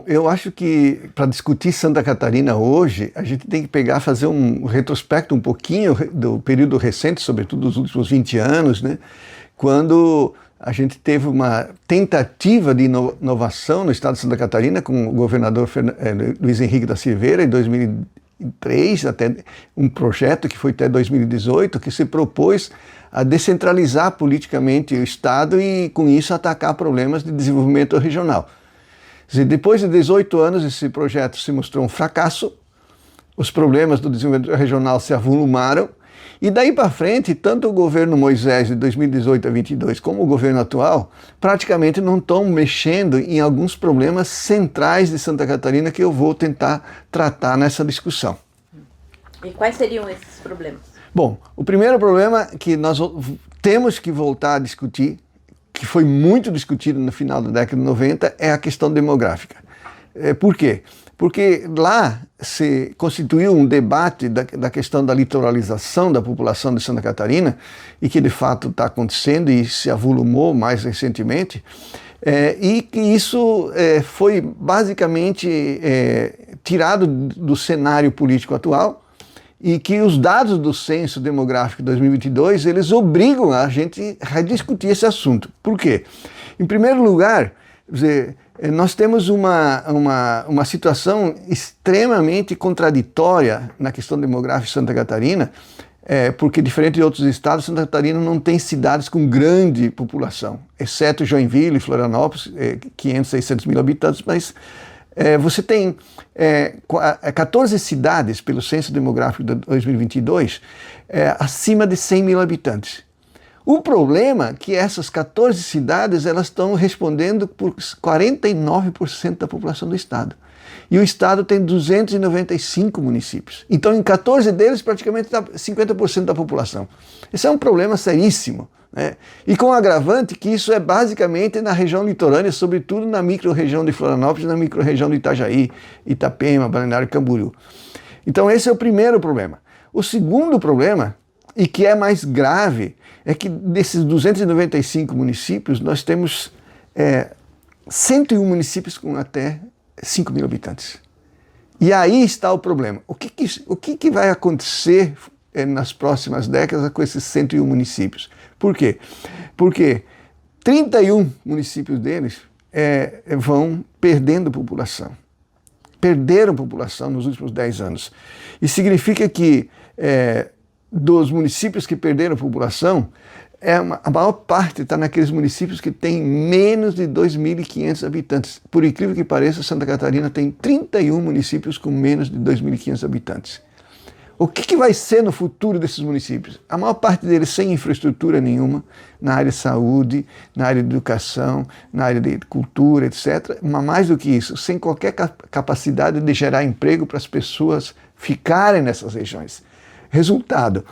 eu acho que para discutir Santa Catarina hoje, a gente tem que fazer um retrospecto um pouquinho do período recente, sobretudo dos últimos 20 anos, né? Quando a gente teve uma tentativa de inovação no estado de Santa Catarina com o governador Luiz Henrique da Silveira em 2003, até um projeto que foi até 2018, que se propôs a descentralizar politicamente o estado e com isso atacar problemas de desenvolvimento regional. Depois de 18 anos, esse projeto se mostrou um fracasso, os problemas do desenvolvimento regional se avolumaram, e daí para frente, tanto o governo Moisés de 2018 a 2022 como o governo atual praticamente não estão mexendo em alguns problemas centrais de Santa Catarina que eu vou tentar tratar nessa discussão. E quais seriam esses problemas? Bom, o primeiro problema que nós temos que voltar a discutir, que foi muito discutido no final da década de 90, é a questão demográfica. Por quê? Porque lá se constituiu um debate da questão da litoralização da população de Santa Catarina, e que de fato está acontecendo e se avolumou mais recentemente, e que isso foi basicamente tirado do cenário político atual, e que os dados do Censo Demográfico 2022, eles obrigam a gente a rediscutir esse assunto. Por quê? Em primeiro lugar, nós temos uma situação extremamente contraditória na questão demográfica de Santa Catarina, porque diferente de outros estados, Santa Catarina não tem cidades com grande população, exceto Joinville e Florianópolis, 500, 600 mil habitantes, mas você tem 14 cidades pelo Censo Demográfico de 2022 acima de 100 mil habitantes. O problema é que essas 14 cidades elas estão respondendo por 49% da população do estado. E o estado tem 295 municípios. Então, em 14 deles, praticamente está 50% da população. Esse é um problema seríssimo, né? E com o agravante que isso é basicamente na região litorânea, sobretudo na micro-região de Florianópolis, na micro-região de Itajaí, Itapema, Balneário Camboriú. Então, esse é o primeiro problema. O segundo problema, e que é mais grave, é que desses 295 municípios, nós temos 101 municípios com até 5 mil habitantes. E aí está o problema. O que vai acontecer nas próximas décadas com esses 101 municípios? Por quê? Porque 31 municípios deles vão perdendo população. Perderam população nos últimos 10 anos. E significa que dos municípios que perderam população, a maior parte está naqueles municípios que têm menos de 2.500 habitantes. Por incrível que pareça, Santa Catarina tem 31 municípios com menos de 2.500 habitantes. O que vai ser no futuro desses municípios? A maior parte deles sem infraestrutura nenhuma, na área de saúde, na área de educação, na área de cultura, etc. Mas mais do que isso, sem qualquer capacidade de gerar emprego para as pessoas ficarem nessas regiões. Resultado,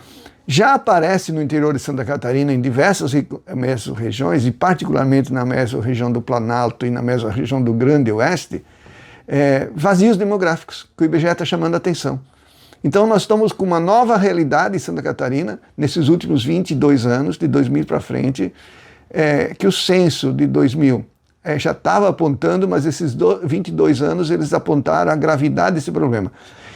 já aparece no interior de Santa Catarina, em diversas mesorregiões, e particularmente na mesorregião do Planalto e na mesorregião do Grande Oeste, vazios demográficos, que o IBGE está chamando a atenção. Então nós estamos com uma nova realidade em Santa Catarina, nesses últimos 22 anos, de 2000 para frente, que o censo de 2000 já estava apontando, mas esses 22 anos eles apontaram a gravidade desse problema.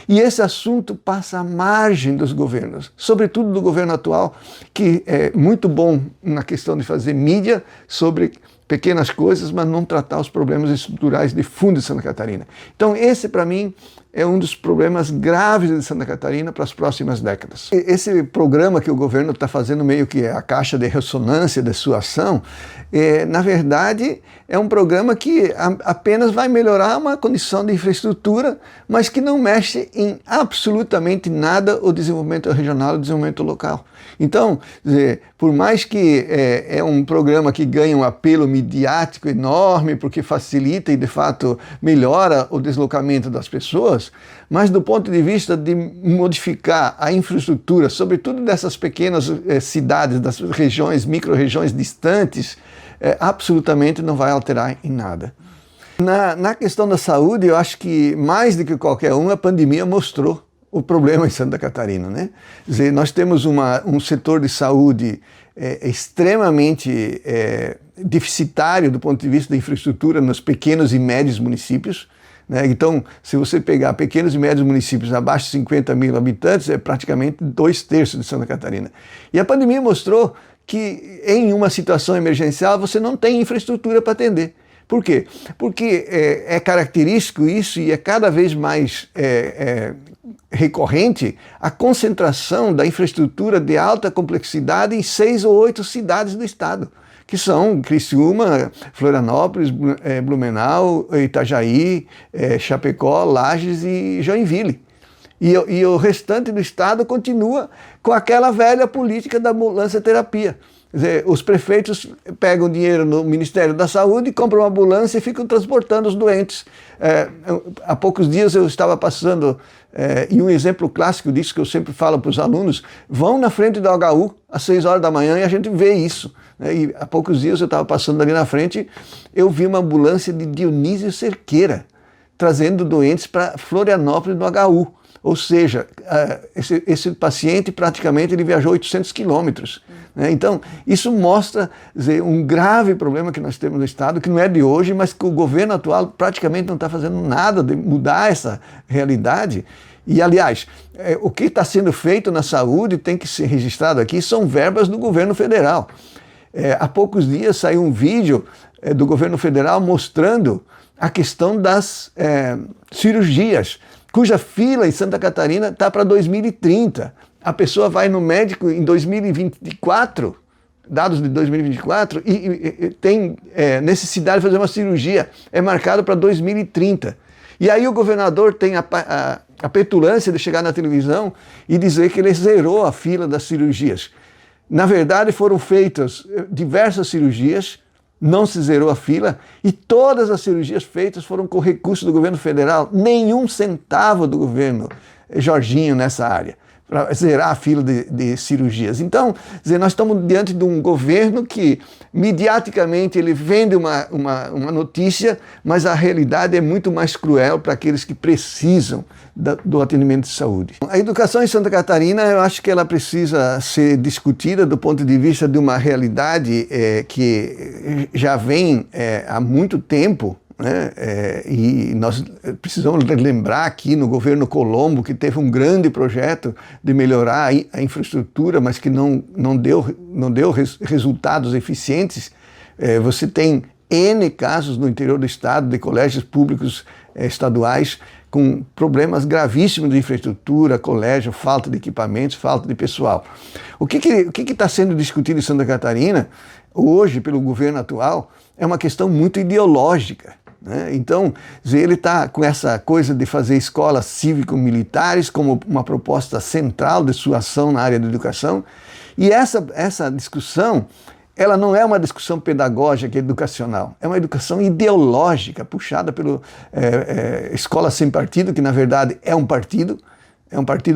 E esse assunto passa à margem dos governos, sobretudo do governo atual, que é muito bom na questão de fazer mídia sobre pequenas coisas, mas não tratar os problemas estruturais de fundo de Santa Catarina. Então esse, para mim, é um dos problemas graves de Santa Catarina para as próximas décadas. Esse programa que o governo está fazendo, meio que a caixa de ressonância de sua ação, na verdade é um programa que apenas vai melhorar uma condição de infraestrutura, mas que não mexe em absolutamente nada o desenvolvimento regional e o desenvolvimento local. Então, por mais que é um programa que ganha um apelo midiático enorme, porque facilita e de fato melhora o deslocamento das pessoas, mas do ponto de vista de modificar a infraestrutura, sobretudo dessas pequenas cidades, das regiões, micro-regiões distantes, absolutamente não vai alterar em nada. Na questão da saúde, eu acho que mais do que qualquer a pandemia mostrou o problema em Santa Catarina, né? Quer dizer, nós temos um setor de saúde extremamente deficitário do ponto de vista da infraestrutura nos pequenos e médios municípios. né? Então, se você pegar pequenos e médios municípios abaixo de 50 mil habitantes, é praticamente 2/3 de Santa Catarina. E a pandemia mostrou que em uma situação emergencial você não tem infraestrutura para atender. Por quê? Porque é característico isso e é cada vez mais recorrente a concentração da infraestrutura de alta complexidade em 6 ou 8 cidades do estado, que são Criciúma, Florianópolis, Blumenau, Itajaí, Chapecó, Lages e Joinville. E o restante do estado continua com aquela velha política da ambulância terapia. Quer dizer, os prefeitos pegam dinheiro no Ministério da Saúde, compram uma ambulância e ficam transportando os doentes. Há poucos dias eu estava passando, e um exemplo clássico disso que eu sempre falo para os alunos, vão na frente do HU às 6 horas da manhã e a gente vê isso. E há poucos dias eu estava passando ali na frente, eu vi uma ambulância de Dionísio Cerqueira, trazendo doentes para Florianópolis no HU. Ou seja, esse paciente praticamente ele viajou 800 quilômetros. Né? Então, isso mostra um grave problema que nós temos no estado, que não é de hoje, mas que o governo atual praticamente não está fazendo nada de mudar essa realidade. E, aliás, o que está sendo feito na saúde tem que ser registrado aqui, são verbas do governo federal. Há poucos dias saiu um vídeo do governo federal mostrando a questão das cirurgias, cuja fila em Santa Catarina está para 2030. A pessoa vai no médico em 2024, dados de 2024, e tem necessidade de fazer uma cirurgia, é marcado para 2030. E aí o governador tem a petulância de chegar na televisão e dizer que ele zerou a fila das cirurgias. Na verdade, foram feitas diversas cirurgias, não se zerou a fila, e todas as cirurgias feitas foram com recurso do governo federal, nenhum centavo do governo Jorginho nessa área, para zerar a fila de cirurgias. Então, nós estamos diante de um governo que, midiaticamente, ele vende uma notícia, mas a realidade é muito mais cruel para aqueles que precisam do atendimento de saúde. A educação em Santa Catarina, eu acho que ela precisa ser discutida do ponto de vista de uma realidade que já vem há muito tempo, né? E nós precisamos lembrar aqui no governo Colombo que teve um grande projeto de melhorar a infraestrutura, mas que não deu resultados eficientes. Você tem N casos no interior do estado de colégios públicos estaduais com problemas gravíssimos de infraestrutura, colégio, falta de equipamentos, falta de pessoal. O que está sendo discutido em Santa Catarina hoje pelo governo atual é uma questão muito ideológica. Né? Então, ele está com essa coisa de fazer escolas cívico-militares como uma proposta central de sua ação na área da educação, e essa discussão, ela não é uma discussão pedagógica e educacional, é uma educação ideológica, puxada pelo Escola Sem Partido, que na verdade é um partido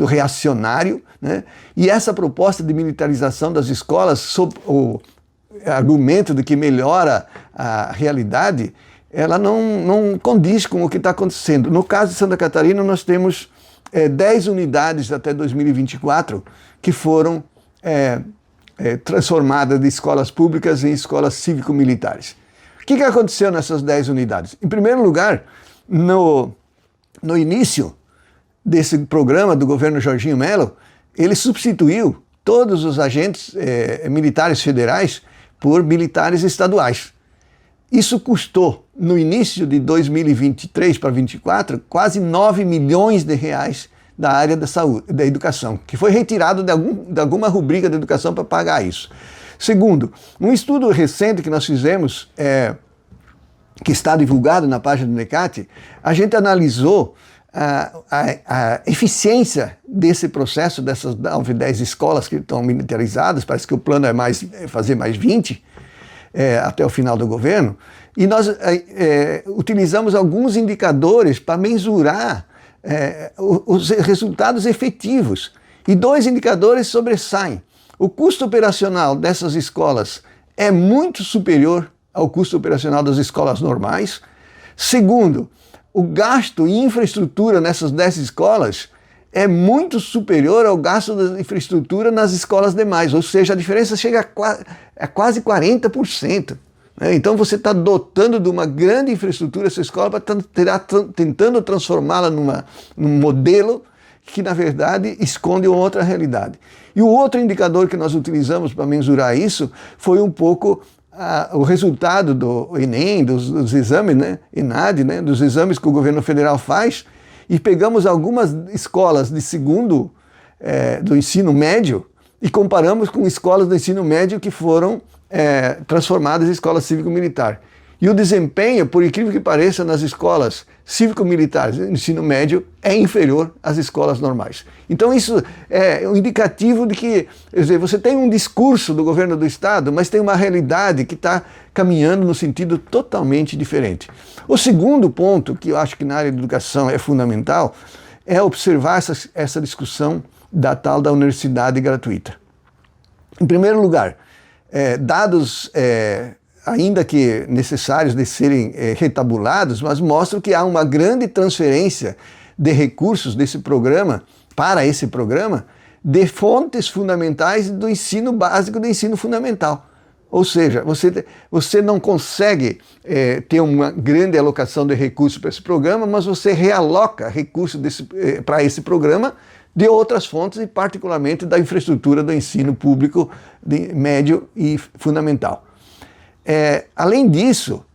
reacionário, né? E essa proposta de militarização das escolas, sob o argumento de que melhora a realidade, ela não condiz com o que está acontecendo. No caso de Santa Catarina, nós temos 10 unidades até 2024 que foram transformadas de escolas públicas em escolas cívico-militares. O que aconteceu nessas 10 unidades? Em primeiro lugar, no início desse programa do governo Jorginho Melo, ele substituiu todos os agentes militares federais por militares estaduais. Isso custou, no início de 2023 para 2024, quase 9 milhões de reais da área da saúde, da educação, que foi retirado de alguma rubrica da educação para pagar isso. Segundo, um estudo recente que nós fizemos, que está divulgado na página do NECAT, a gente analisou a eficiência desse processo, dessas 10 escolas que estão militarizadas, parece que o plano é fazer mais 20, até o final do governo, e nós utilizamos alguns indicadores para mensurar os resultados efetivos. E 2 indicadores sobressaem. O custo operacional dessas escolas é muito superior ao custo operacional das escolas normais. Segundo, o gasto em infraestrutura nessas 10 escolas é muito superior ao gasto da infraestrutura nas escolas demais, ou seja, a diferença chega a quase 40%. né? Então você está dotando de uma grande infraestrutura essa escola para tentando transformá-la num modelo que, na verdade, esconde outra realidade. E o outro indicador que nós utilizamos para mensurar isso foi um pouco o resultado do Enem, dos exames, né, ENAD, né, dos exames que o governo federal faz, e pegamos algumas escolas de segundo do ensino médio e comparamos com escolas do ensino médio que foram transformadas em escola cívico-militar. E o desempenho, por incrível que pareça, nas escolas cívico-militares do ensino médio é inferior às escolas normais. Então isso é um indicativo de que, quer dizer, você tem um discurso do governo do estado, mas tem uma realidade que está caminhando no sentido totalmente diferente. O segundo ponto, que eu acho que na área de educação é fundamental, é observar essa discussão da tal da universidade gratuita. Em primeiro lugar, dados ainda que necessários de serem retabulados, mas mostram que há uma grande transferência de recursos desse programa para esse programa de fontes fundamentais do ensino básico do ensino fundamental. Ou seja, você não consegue ter uma grande alocação de recursos para esse programa, mas você realoca recursos para esse programa de outras fontes e particularmente da infraestrutura do ensino público médio e fundamental. Além disso,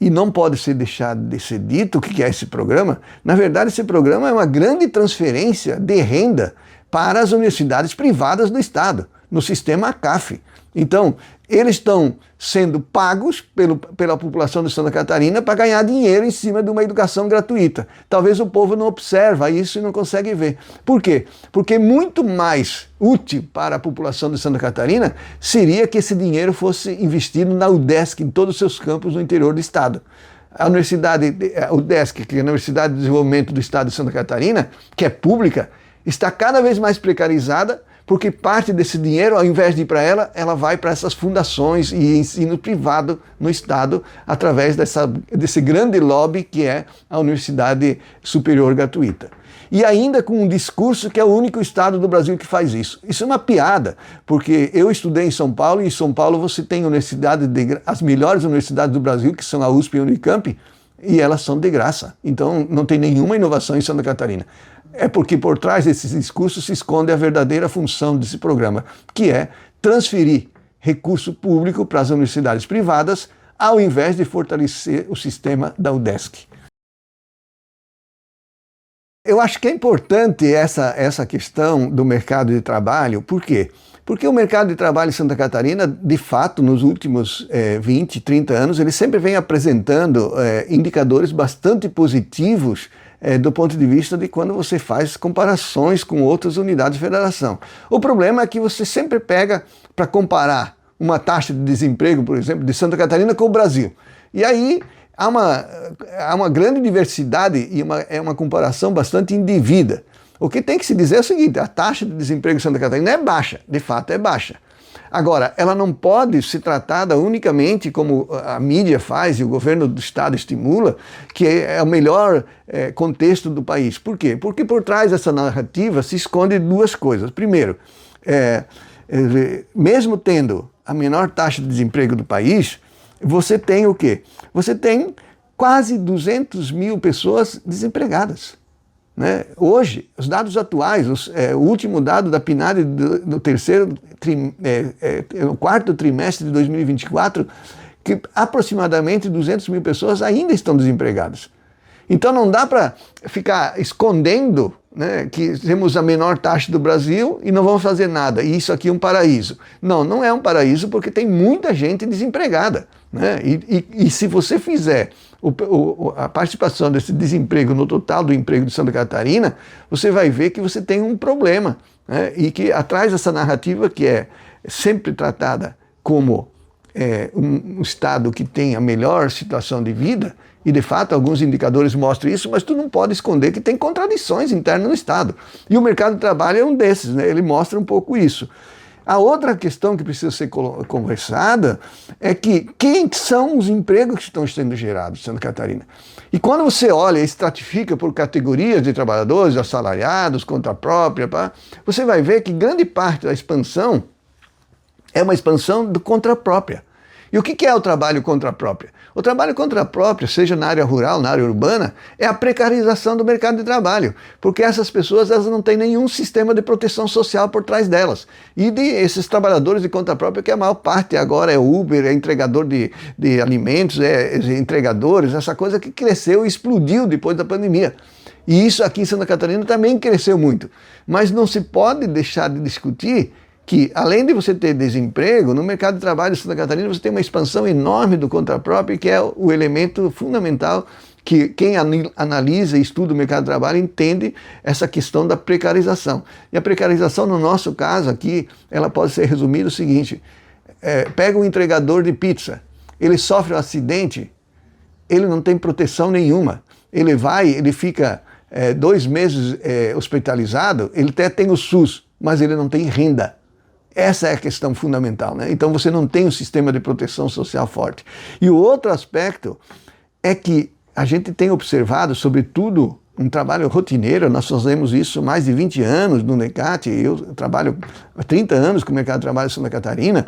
e não pode ser deixado de ser dito o que é esse programa, na verdade esse programa é uma grande transferência de renda para as universidades privadas do Estado, no sistema CAF. Então, eles estão sendo pagos pela população de Santa Catarina para ganhar dinheiro em cima de uma educação gratuita. Talvez o povo não observa isso e não consegue ver. Por quê? Porque muito mais útil para a população de Santa Catarina seria que esse dinheiro fosse investido na UDESC, em todos os seus campos no interior do estado. A UDESC, que é a Universidade de Desenvolvimento do Estado de Santa Catarina, que é pública, está cada vez mais precarizada, porque parte desse dinheiro, ao invés de ir para ela vai para essas fundações e ensino privado no Estado, através desse grande lobby que é a Universidade Superior Gratuita. E ainda com um discurso que é o único estado do Brasil que faz isso. Isso é uma piada, porque eu estudei em São Paulo, e em São Paulo você tem as melhores universidades do Brasil, que são a USP e a Unicamp, e elas são de graça. Então não tem nenhuma inovação em Santa Catarina. É porque por trás desses discursos se esconde a verdadeira função desse programa, que é transferir recurso público para as universidades privadas, ao invés de fortalecer o sistema da UDESC. Eu acho que é importante essa questão do mercado de trabalho. Por quê? Porque o mercado de trabalho em Santa Catarina, de fato, nos últimos 20, 30 anos, ele sempre vem apresentando indicadores bastante positivos do ponto de vista de quando você faz comparações com outras unidades de federação. O problema é que você sempre pega para comparar uma taxa de desemprego, por exemplo, de Santa Catarina com o Brasil. E aí há uma grande diversidade e é uma comparação bastante indevida. O que tem que se dizer é o seguinte: a taxa de desemprego em Santa Catarina é baixa, de fato é baixa. Agora, ela não pode ser tratada unicamente como a mídia faz e o governo do estado estimula, que é o melhor contexto do país. Por quê? Porque por trás dessa narrativa se esconde duas coisas. Primeiro, mesmo tendo a menor taxa de desemprego do país, você tem o quê? Você tem quase 200 mil pessoas desempregadas. Né? Hoje, os dados atuais, o último dado da PNAD do quarto trimestre de 2024, que aproximadamente 200 mil pessoas ainda estão desempregadas. Então não dá para ficar escondendo, né, que temos a menor taxa do Brasil e não vamos fazer nada, e isso aqui é um paraíso. Não, não é um paraíso, porque tem muita gente desempregada. Né? E se você fizer a participação desse desemprego no total do emprego de Santa Catarina, você vai ver que você tem um problema, né? E que atrás dessa narrativa, que é sempre tratada como um estado que tem a melhor situação de vida, e de fato alguns indicadores mostram isso, mas tu não pode esconder que tem contradições internas no estado. E o mercado de trabalho é um desses, né? Ele mostra um pouco isso. A outra questão que precisa ser conversada é que quem são os empregos que estão sendo gerados em Santa Catarina? E quando você olha e estratifica por categorias de trabalhadores, assalariados, conta própria, você vai ver que grande parte da expansão é uma expansão do conta própria. E o que é o trabalho contra a própria? O trabalho contra a própria, seja na área rural, na área urbana, é a precarização do mercado de trabalho, porque essas pessoas elas não têm nenhum sistema de proteção social por trás delas. E esses trabalhadores de conta própria, que a maior parte agora é Uber, é entregador de alimentos, é entregadores, essa coisa que cresceu e explodiu depois da pandemia. E isso aqui em Santa Catarina também cresceu muito. Mas não se pode deixar de discutir que, além de você ter desemprego, no mercado de trabalho de Santa Catarina você tem uma expansão enorme do conta própria, que é o elemento fundamental que quem analisa e estuda o mercado de trabalho entende essa questão da precarização. E a precarização, no nosso caso aqui, ela pode ser resumida o seguinte: pega um entregador de pizza, ele sofre um acidente, ele não tem proteção nenhuma, ele fica 2 meses hospitalizado, ele até tem o SUS, mas ele não tem renda. Essa é a questão fundamental, né? Então você não tem um sistema de proteção social forte. E o outro aspecto é que a gente tem observado, sobretudo, um trabalho rotineiro, nós fazemos isso há mais de 20 anos no NECAT, eu trabalho há 30 anos com o mercado de trabalho de Santa Catarina,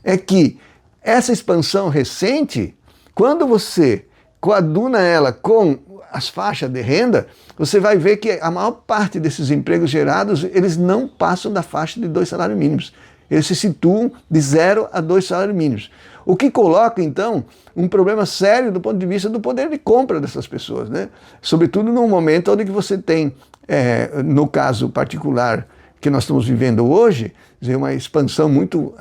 é que essa expansão recente, quando você coaduna ela com as faixas de renda, você vai ver que a maior parte desses empregos gerados, eles não passam da faixa de 2 salários mínimos. Eles se situam de 0 a 2 salários mínimos. O que coloca, então, um problema sério do ponto de vista do poder de compra dessas pessoas, né? Sobretudo num momento onde você tem, no caso particular que nós estamos vivendo hoje, uma expansão muito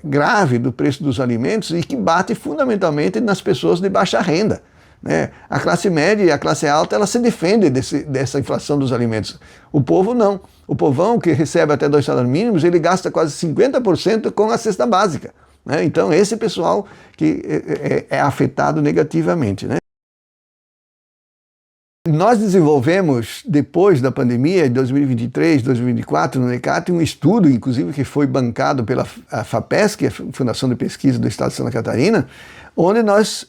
grave do preço dos alimentos e que bate fundamentalmente nas pessoas de baixa renda. A classe média e a classe alta, ela se defende dessa inflação dos alimentos. O povo não. O povão que recebe até 2 salários mínimos, ele gasta quase 50% com a cesta básica. Então esse pessoal que é afetado negativamente. Nós desenvolvemos, depois da pandemia, em 2023, 2024, no NECAT, um estudo, inclusive, que foi bancado pela FAPESC, a Fundação de Pesquisa do Estado de Santa Catarina, onde nós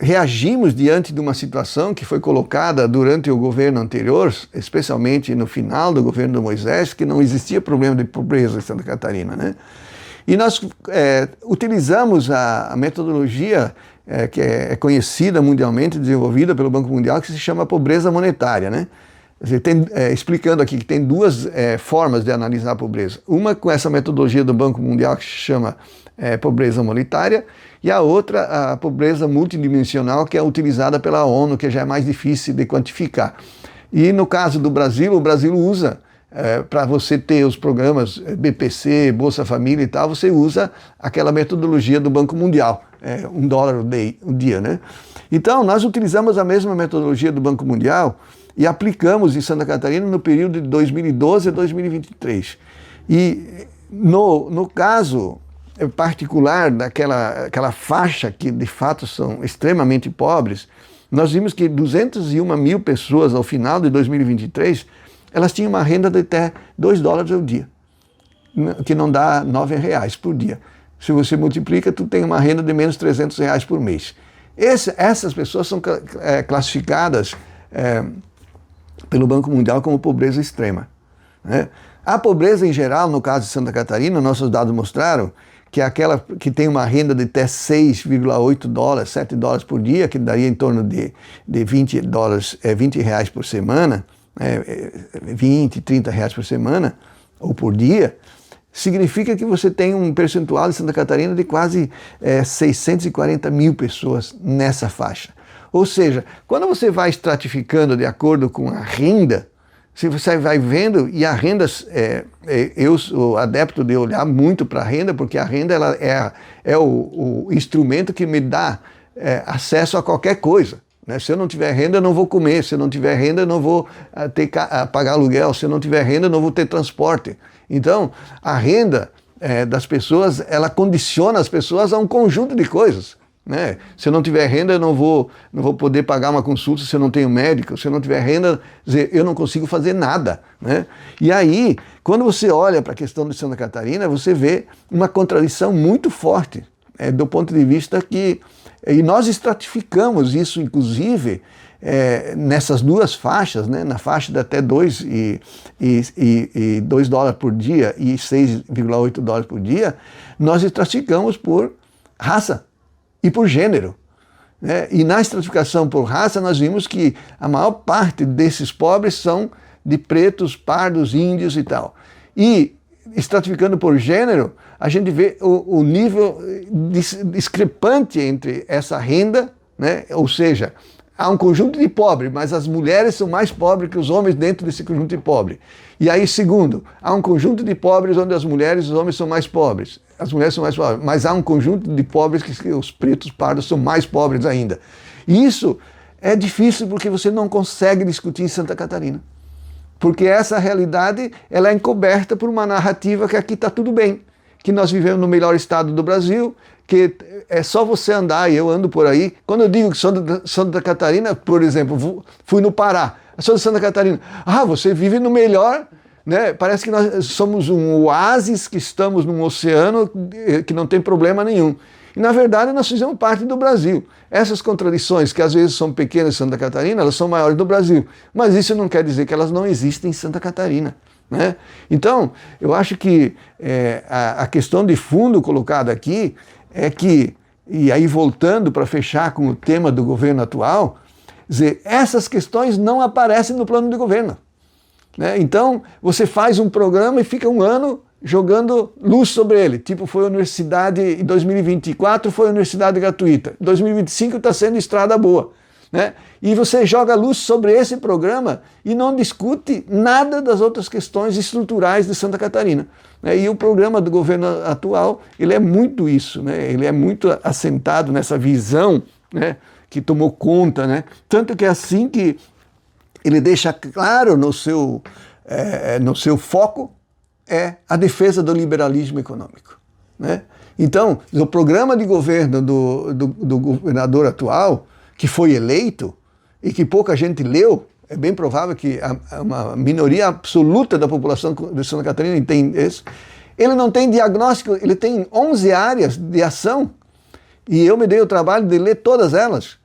reagimos diante de uma situação que foi colocada durante o governo anterior, especialmente no final do governo do Moisés, que não existia problema de pobreza em Santa Catarina, E nós utilizamos a metodologia que é conhecida mundialmente, desenvolvida pelo Banco Mundial, que se chama pobreza monetária, explicando aqui que tem 2 formas de analisar a pobreza. Uma com essa metodologia do Banco Mundial que se chama pobreza monetária, e a outra, a pobreza multidimensional, que é utilizada pela ONU, que já é mais difícil de quantificar. E no caso do Brasil, o Brasil usa, para você ter os programas BPC, Bolsa Família e tal, você usa aquela metodologia do Banco Mundial, $1 o dia, Então, nós utilizamos a mesma metodologia do Banco Mundial e aplicamos em Santa Catarina no período de 2012 a 2023. E no caso particular daquela faixa que de fato são extremamente pobres, nós vimos que 201 mil pessoas ao final de 2023, elas tinham uma renda de até $2 ao dia, que não dá R$9 por dia. Se você multiplica, tu tem uma renda de menos R$300 por mês. Essas pessoas são classificadas pelo Banco Mundial como pobreza extrema. A pobreza em geral, no caso de Santa Catarina, nossos dados mostraram que aquela que tem uma renda de até $6,8, $7 por dia, que daria em torno de R$20 por semana, 20, 30 reais por semana ou por dia, significa que você tem um percentual em Santa Catarina de quase 640 mil pessoas nessa faixa. Ou seja, quando você vai estratificando de acordo com a renda, se você vai vendo, e a renda, eu sou adepto de olhar muito para a renda, porque a renda ela é o instrumento que me dá acesso a qualquer coisa. Se eu não tiver renda, eu não vou comer. Se eu não tiver renda, eu não vou ter que pagar aluguel. Se eu não tiver renda, eu não vou ter transporte. Então, a renda das pessoas, ela condiciona as pessoas a um conjunto de coisas. Se eu não tiver renda, eu não vou poder pagar uma consulta se eu não tenho médico. Se eu não tiver renda, eu não consigo fazer nada. E aí, quando você olha para a questão de Santa Catarina, você vê uma contradição muito forte, do ponto de vista que... E nós estratificamos isso, inclusive, nessas 2 faixas, na faixa de até $2 por dia e $6,8 por dia, nós estratificamos por raça e por gênero. Né? E na estratificação por raça nós vimos que a maior parte desses pobres são de pretos, pardos, índios e tal. E estratificando por gênero, a gente vê o nível discrepante entre essa renda, né? Ou seja, há um conjunto de pobres, mas as mulheres são mais pobres que os homens dentro desse conjunto de pobres. E aí, segundo, há um conjunto de pobres onde as mulheres e os homens são mais pobres. As mulheres são mais pobres, mas há um conjunto de pobres que os pretos, pardos são mais pobres ainda. E isso é difícil porque você não consegue discutir em Santa Catarina. Porque essa realidade ela é encoberta por uma narrativa que aqui está tudo bem, que nós vivemos no melhor estado do Brasil, que é só você andar, e eu ando por aí. Quando eu digo que sou de Santa Catarina, por exemplo, fui no Pará, sou de Santa Catarina. Ah, você vive no melhor, né? Parece que nós somos um oásis, que estamos num oceano que não tem problema nenhum. E na verdade nós fizemos parte do Brasil. Essas contradições, que às vezes são pequenas em Santa Catarina, elas são maiores do Brasil. Mas isso não quer dizer que elas não existem em Santa Catarina. Né? Então, eu acho que a questão de fundo colocada aqui é que, e aí voltando para fechar com o tema do governo atual, dizer, essas questões não aparecem no plano de governo. Né? Então, você faz um programa e fica um ano jogando luz sobre ele, tipo foi a universidade em 2024 foi a universidade gratuita, 2025 está sendo estrada boa, né? E você joga luz sobre esse programa e não discute nada das outras questões estruturais de Santa Catarina, né? E o programa do governo atual, ele é muito isso, né? Ele é muito assentado nessa visão, né? Que tomou conta, né? Tanto que é assim que ele deixa claro no seu foco é a defesa do liberalismo econômico. Né? Então, o programa de governo do governador atual, que foi eleito e que pouca gente leu, é bem provável que uma minoria absoluta da população de Santa Catarina entende isso, ele não tem diagnóstico, ele tem 11 áreas de ação, e eu me dei o trabalho de ler todas elas,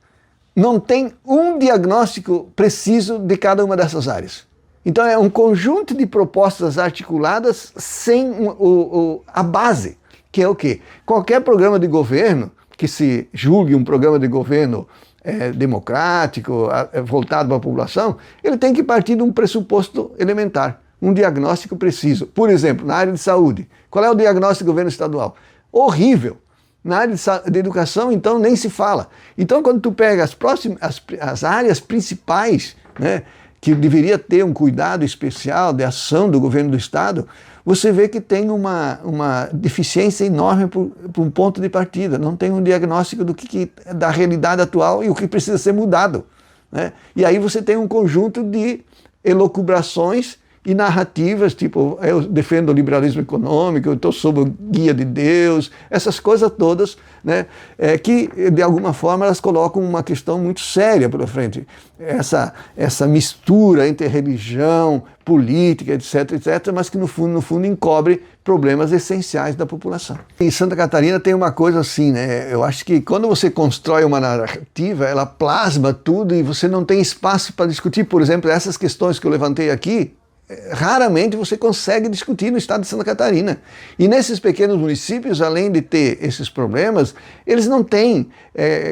não tem um diagnóstico preciso de cada uma dessas áreas. Então é um conjunto de propostas articuladas sem a base, que é o quê? Qualquer programa de governo que se julgue um programa de governo democrático, voltado para a população, ele tem que partir de um pressuposto elementar, um diagnóstico preciso. Por exemplo, na área de saúde, qual é o diagnóstico do governo estadual? Horrível. Na área de educação, então, nem se fala. Então, quando tu pega as áreas principais, né, que deveria ter um cuidado especial de ação do governo do Estado, você vê que tem uma deficiência enorme por um ponto de partida. Não tem um diagnóstico da realidade atual e o que precisa ser mudado. Né? E aí você tem um conjunto de elucubrações e narrativas, tipo, eu defendo o liberalismo econômico, eu estou sob o guia de Deus, essas coisas todas, né, que de alguma forma elas colocam uma questão muito séria pela frente. Essa mistura entre religião, política, etc., mas que no fundo encobre problemas essenciais da população. Em Santa Catarina tem uma coisa assim, né? Eu acho que quando você constrói uma narrativa, ela plasma tudo e você não tem espaço para discutir, por exemplo, essas questões que eu levantei aqui, raramente você consegue discutir no estado de Santa Catarina. E nesses pequenos municípios, além de ter esses problemas, eles não têm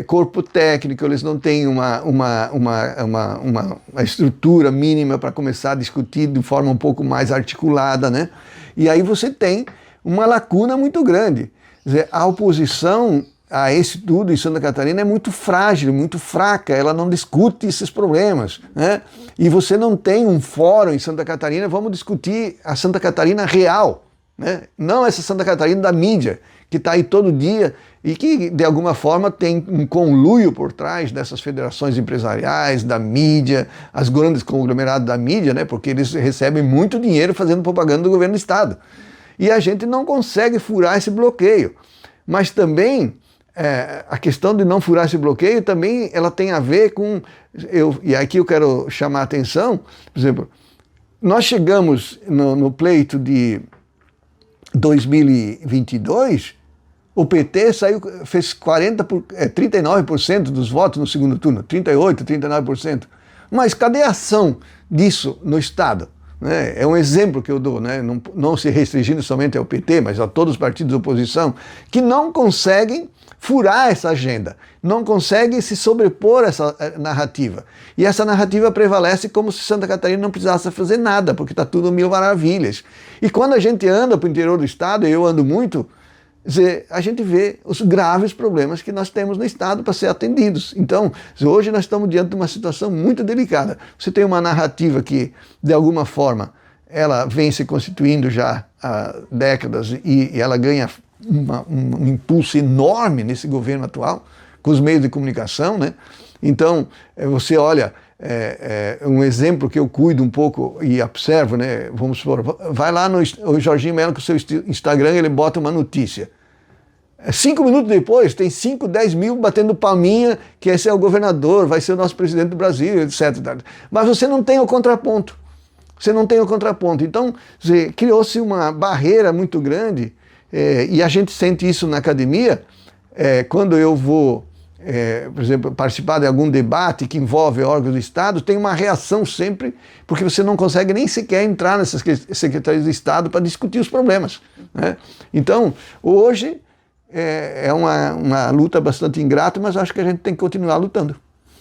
corpo técnico, eles não têm uma estrutura mínima para começar a discutir de forma um pouco mais articulada, né? E aí você tem uma lacuna muito grande. Quer dizer, a oposição a esse tudo em Santa Catarina é muito frágil, muito fraca, ela não discute esses problemas, né? E você não tem um fórum em Santa Catarina, vamos discutir a Santa Catarina real, né? Não essa Santa Catarina da mídia, que está aí todo dia e que de alguma forma tem um conluio por trás dessas federações empresariais, da mídia, as grandes conglomerados da mídia, né? Porque eles recebem muito dinheiro fazendo propaganda do governo do Estado. E a gente não consegue furar esse bloqueio. Mas também a questão de não furar esse bloqueio também ela tem a ver com, e aqui eu quero chamar a atenção, por exemplo, nós chegamos no pleito de 2022, o PT fez 39% dos votos no segundo turno, 38%, 39%. Mas cadê a ação disso no Estado? né? É um exemplo que eu dou, né? Não se restringindo somente ao PT, mas a todos os partidos de oposição, que não conseguem furar essa agenda, não conseguem se sobrepor a essa narrativa. E essa narrativa prevalece como se Santa Catarina não precisasse fazer nada, porque está tudo mil maravilhas. E quando a gente anda para o interior do estado, e eu ando muito, a gente vê os graves problemas que nós temos no estado para ser atendidos. Então, hoje nós estamos diante de uma situação muito delicada. Você tem uma narrativa que, de alguma forma, ela vem se constituindo já há décadas e ela ganha um impulso enorme nesse governo atual, com os meios de comunicação, né? Então, você olha, um exemplo que eu cuido um pouco e observo, né? Vamos supor, vai lá o Jorginho Melo com o seu Instagram, ele bota uma notícia. 5 minutos depois, tem 5, 10 mil batendo palminha, que esse é o governador, vai ser o nosso presidente do Brasil, etc. Mas você não tem o contraponto. Você não tem o contraponto. Então, criou-se uma barreira muito grande, e a gente sente isso na academia, quando eu vou, por exemplo, participar de algum debate que envolve órgãos do Estado, tem uma reação sempre, porque você não consegue nem sequer entrar nessas secretarias do Estado para discutir os problemas, né? Então, hoje é uma luta bastante ingrata, mas acho que a gente tem que continuar lutando.